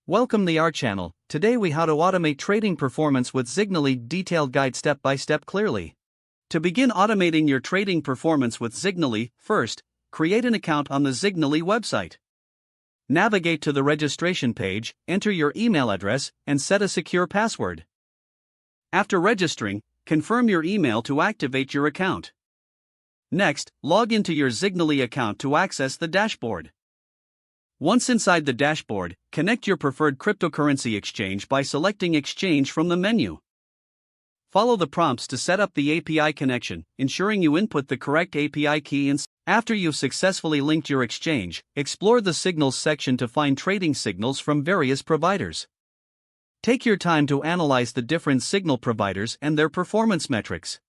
Welcome to our channel. Today we how to automate trading performance with Zignaly, detailed guide step by step clearly. To begin automating your trading performance with Zignaly, first, create an account on the Zignaly website. Navigate to the registration page, enter your email address, and set a secure password. After registering, confirm your email to activate your account. Next, log into your Zignaly account to access the dashboard. Once inside the dashboard, connect your preferred cryptocurrency exchange by selecting Exchange from the menu. Follow the prompts to set up the API connection, ensuring you input the correct API key. After you've successfully linked your exchange, explore the Signals section to find trading signals from various providers. Take your time to analyze the different signal providers and their performance metrics.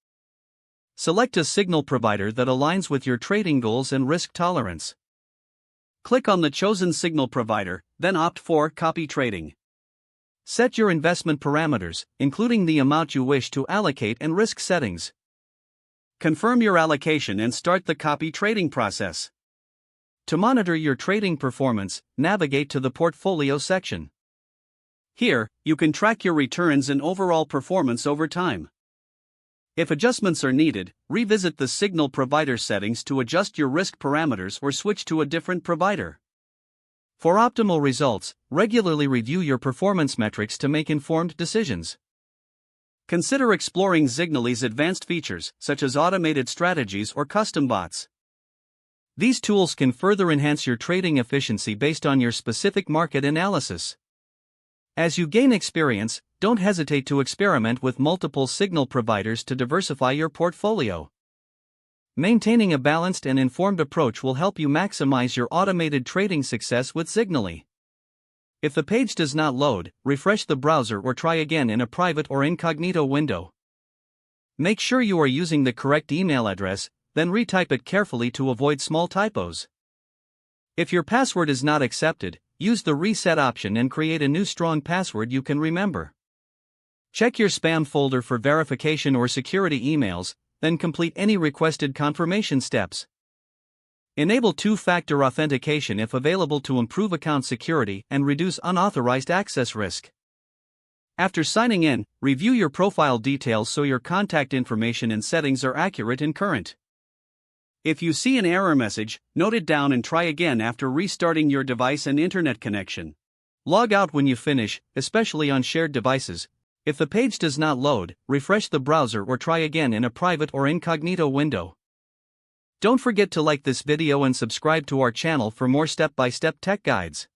Select a signal provider that aligns with your trading goals and risk tolerance. Click on the chosen signal provider, then opt for Copy Trading. Set your investment parameters, including the amount you wish to allocate and risk settings. Confirm your allocation and start the copy trading process. To monitor your trading performance, navigate to the Portfolio section. Here, you can track your returns and overall performance over time. If adjustments are needed, revisit the signal provider settings to adjust your risk parameters or switch to a different provider. For optimal results, regularly review your performance metrics to make informed decisions. Consider exploring Zignaly's advanced features, such as automated strategies or custom bots. These tools can further enhance your trading efficiency based on your specific market analysis. As you gain experience, don't hesitate to experiment with multiple signal providers to diversify your portfolio. Maintaining a balanced and informed approach will help you maximize your automated trading success with Zignaly. If the page does not load, refresh the browser or try again in a private or incognito window. Make sure you are using the correct email address, then retype it carefully to avoid small typos. If your password is not accepted, use the reset option and create a new strong password you can remember. Check your spam folder for verification or security emails, then complete any requested confirmation steps. Enable two-factor authentication if available to improve account security and reduce unauthorized access risk. After signing in, review your profile details so your contact information and settings are accurate and current. If you see an error message, note it down and try again after restarting your device and internet connection. Log out when you finish, especially on shared devices. If the page does not load, refresh the browser or try again in a private or incognito window. Don't forget to like this video and subscribe to our channel for more step-by-step tech guides.